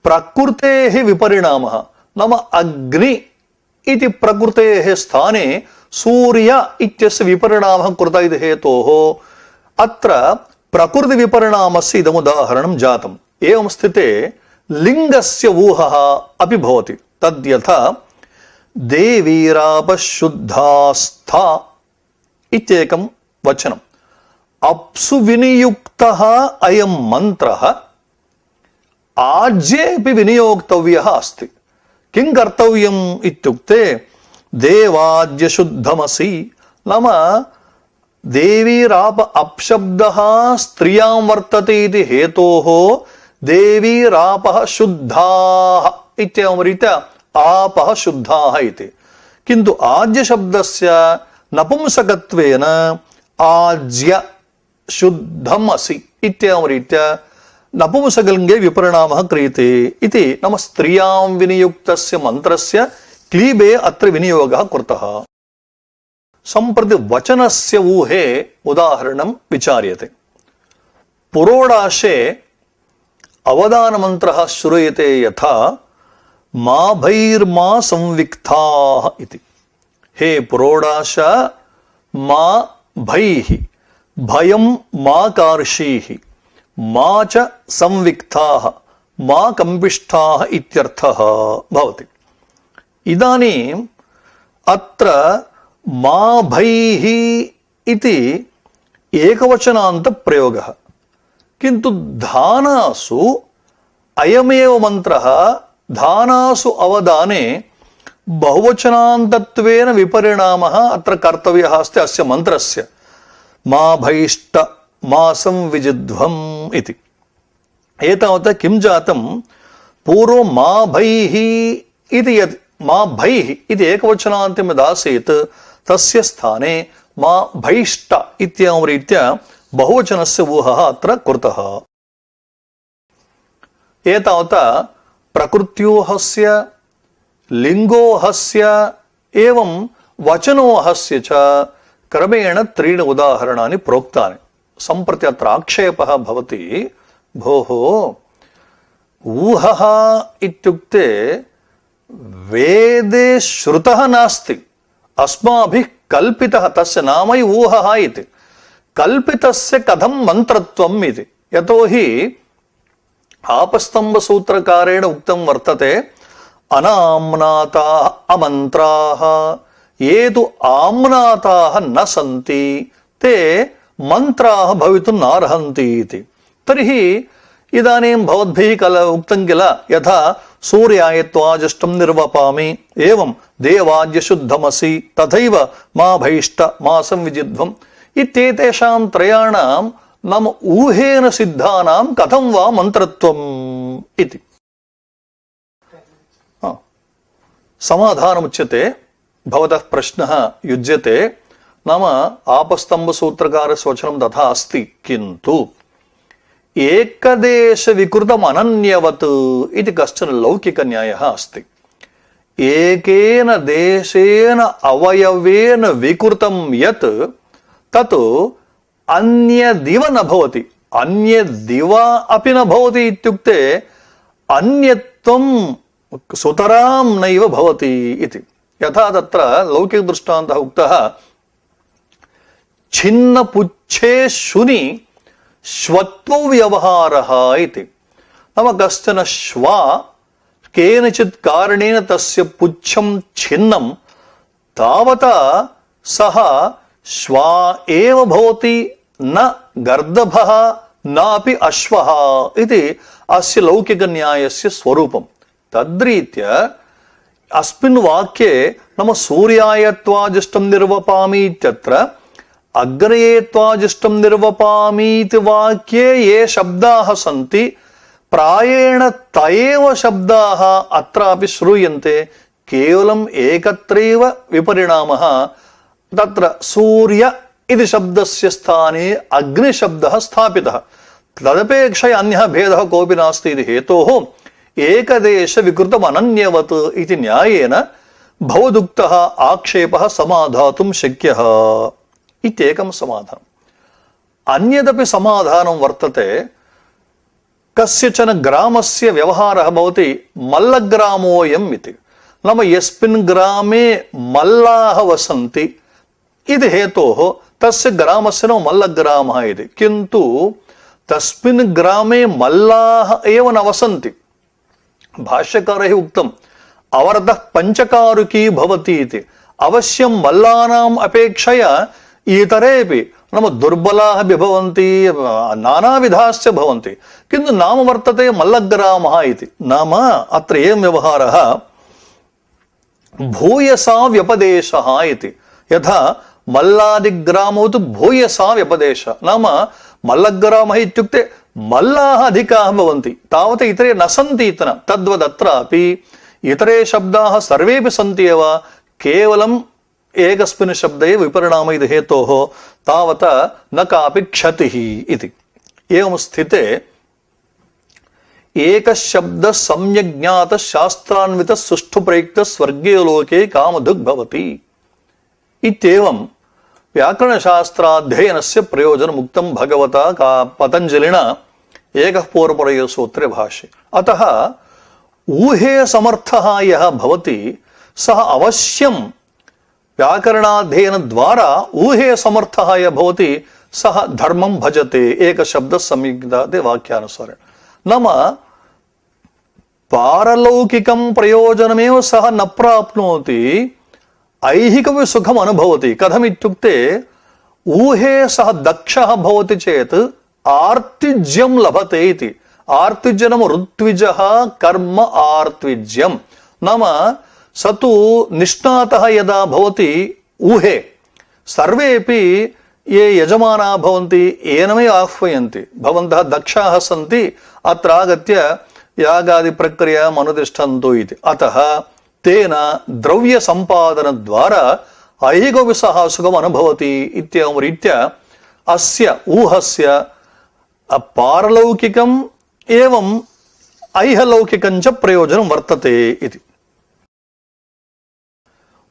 A: प्रकृतेः विपरिणामः, नाम अग्नि इति प्रकृतेः स्थाने सूर्य इत्यस्य विपरिणामः कृतः इति हेतोः अत्र प्रकृति विपरिणामस्य इदमुदाहरणं जातम्। एवं स्थिते लिङ्गस्य ऊहः अपि भवति। तद्यथा देवीरापशुद्धास्था इत्येकं वचनम्। अप्सु विनियुक्तः अयं मन्त्रः आज्येऽपि विनियोक्तव्यः अस्ति। किं कर्तव्यम् इत्युक्ते देवाज्यशुद्धमसि, नाम देवीराप अपशब्दः स्त्रियां वर्तते इति हेतोः देवीरापः शुद्धाः इत्येवं रीत्या आपः शुद्धाः इति। किन्तु आज्यशब्दस्य नपुंसकत्वेन आज्य शुद्धमसि इत्येवं रीत्या नपुंसकलिङ्गे विपरिणामः क्रियते इति। नाम स्त्रियां विनियुक्तस्य मन्त्रस्य क्लीबे अत्र विनियोगः कृतः। सम्प्रति वचनस्य ऊहे उदाहरणं विचार्यते। पुरोडाशे अवदानमन्त्रः श्रूयते यथा मा भैर्मा संविक्ताः इति। हे पुरोडाश मा भैः, भयं मा कार्षीः, मा च संविक्ताः, मा कम्पिष्ठाः इत्यर्थः भवति। इदानीम् अत्र मा भैः इति एकवचनान्त प्रयोगः, किन्तु धानासु अयमेव मन्त्रः धानासु अवदाने बहुवचनान्तत्वेन विपरिणामः अत्र कर्तव्यः अस्ति अस्य मन्त्रस्य। मा भैष्ट मा संविजिध्वम् इति। एतावता किं जातं, पूर्वं मा भैः इति यत् मा भैः इति एकवचनान्तं यदासीत् तस्य स्थाने मा भैष्ट इत्येवं रीत्या बहुवचनस्य ऊहः अत्र कृतः। एतावता प्रकृत्योहस्य लिङ्गोहस्य एवं वचनोहस्य च क्रमेण त्रीणि उदाहरणानि प्रोक्तानि। सम्प्रति अत्र आक्षेपः भवति, भोः ऊहः इत्युक्ते वेदे श्रुतः नास्ति, अस्माभिः कल्पितः, तस्य नाम ऊहः इति। कल्पितस्य कथं मन्त्रत्वम् इति। यतोहि आपस्तम्भसूत्रकारेण उक्तं वर्तते अनाम्नाताः अमन्त्राः ये तु आम्नाताः न सन्ति ते मन्त्राः भवितुं नार्हन्ति इति। तर्हि इदानीं भवद्भिः उक्तं किल यथा सूर्याय त्वाजुष्टं निर्वपामि एवं देवाज्यशुद्धमसि तथैव मा भैष्ट मा संविजिध्वम् इत्येतेषां त्रयाणां नाम ऊहेन सिद्धानां कथं वा मन्त्रत्वम् इति। समाधानमुच्यते। भवतः प्रश्नः युज्यते, नाम आपस्तम्भसूत्रकारस्य वचनं तथा अस्ति, किन्तु एकदेशविकृतम् अनन्यवत् इति कश्चन लौकिकन्यायः अस्ति। एकेन देशेन अवयवेन विकृतं यत् तत् अन्यदिव न भवति। अन्यदिव अपि न भवति इत्युक्ते अन्यत्वं सुतरां नैव भवति इति। यथा तत्र लौकिकदृष्टान्तः उक्तः छिन्नपुच्छे शुनि श्वत्वव्यवहारः इति। नाम कश्चन श्वा केनचित् कारणेन तस्य पुच्छं छिन्नं तावता सः श्वा एव भवति, न गर्दभः नापि अश्वः इति अस्य लौकिकन्यायस्य स्वरूपं। तद्रीत्या अस्मिन् वाक्ये नाम सूर्यायत्वाजिष्टं निर्वपामि इत्यत्र अग्नयेत्वाजिष्टं निर्वपामि इति वाक्ये ये शब्दाः सन्ति प्रायेण तयेव शब्दाः अत्रापि श्रूयन्ते, केवलम् एकत्रैव विपरिणामः। तत्र सूर्य इति शब्दस्य स्थाने अग्निशब्दः स्थापितः, तदपेक्षया अन्यः भेदः कोऽपि नास्ति इति हेतोः एकदेश विकृतम् अनन्यवत् इति न्यायेन भवदुक्तः आक्षेपः समाधातुं शक्यः इत्येकं समाधानम्। अन्यदपि समाधानं वर्तते। कस्यचन ग्रामस्य व्यवहारः भवति मल्लग्रामोऽयम् इति। नाम यस्मिन् ग्रामे मल्लाः वसन्ति इति हेतोः तस्य ग्रामस्य नाम मल्लग्रामः इति। किन्तु तस्मिन् ग्रामे मल्लाः एव न वसन्ति। भाष्यकारैः उक्तम् अवरतः पञ्चकारुकी भवति इति। अवश्यं मल्लानाम् अपेक्षया इतरेपि नाम दुर्बलाः अपि भवन्ति, नानाविधाश्च भवन्ति, किन्तु नाम वर्तते मल्लग्रामः इति। नाम अत्र एवं व्यवहारः भूयसा व्यपदेशः इति। यथा मल्लादिग्रामो तु भूयसा व्यपदेशः, नाम मल्लग्रामः इत्युक्ते मल्लाः अधिकाः भवन्ति, तावत् इतरे न सन्ति इति। तद्वदत्रापि इतरे शब्दाः सर्वेपि सन्ति एव, केवलम् एकस्मिन् शब्दे विपरिणाम इति हेतोः तावता न कापि क्षतिः इति। एवं स्थिते एकः शब्दः सम्यक् ज्ञातः शास्त्रान्वितः सुष्ठु प्रयुक्तः स्वर्गे लोके कामधुग् भवति इत्येवं व्याकरणशास्त्राध्ययनस्य प्रयोजनम् उक्तं भगवता पतञ्जलिना एकः पूर्वपरयोसूत्रे भाष्ये। अतः ऊहे समर्थः यः भवति सः अवश्यं व्याकरणाध्ययनद्वारा ऊहे समर्थः यः भवति सः धर्मं भजते एकशब्दः सम्यग् वाक्यानुसारेण। नाम पारलौकिकं प्रयोजनमेव सः न प्राप्नोति, ऐहिकं सुखम् अनुभवति। कथमित्युक्ते ऊहे सः दक्षः भवति चेत् आर्तिज्यं लभते इति। आर्तिज्यं ऋत्विजः कर्म आर्तिज्यं। नाम स तु निष्णातः यदा भवति ऊहे, सर्वेपि ये यजमानाः भवन्ति एनमेव आह्वयन्ति, भवन्तः दक्षाः सन्ति अत्र आगत्य यागादि प्रक्रियाम् अनुतिष्ठन्तु इति। अतः तेन द्रव्य सम्पादनद्वारा ऐहिकोऽपि सः सुखम् अनुभवति इत्येवं रीत्या अस्य ऊहस्य पारलौकिकम् एवम् ऐहलौकिकं च प्रयोजनं वर्तते इति।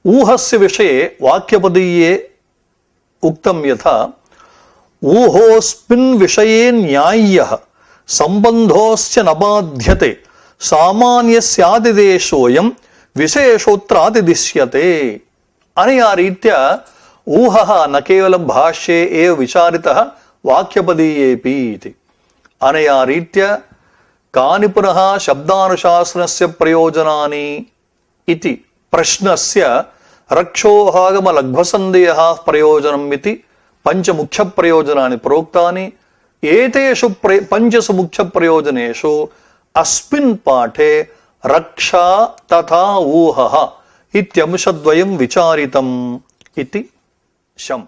A: ऊहस्य विषये वाक्यपदीये उक्तं यथा ऊहोऽस्मिन् विषये न्याय्यः सम्बन्धोश्च न बाध्यते सामान्यस्यादिदेशोऽयं विशेषोऽत्रातिदिश्यते। अनया रीत्या ऊहः न केवलं भाष्ये एव विचारितः वाक्यपदीयेऽपि इति। अनया रीत्या कानि पुनः शब्दानुशासनस्य प्रयोजनानि इति प्रश्नस्य रक्षोहागमलघ्वसन्देहः प्रयोजनम् इति पञ्चमुख्यप्रयोजनानि प्रोक्तानि। एतेषु पञ्चसु मुख्यप्रयोजनेषु अस्मिन् पाठे रक्षा तथा ऊहः इत्यंशद्वयं विचारितम् इति शम्।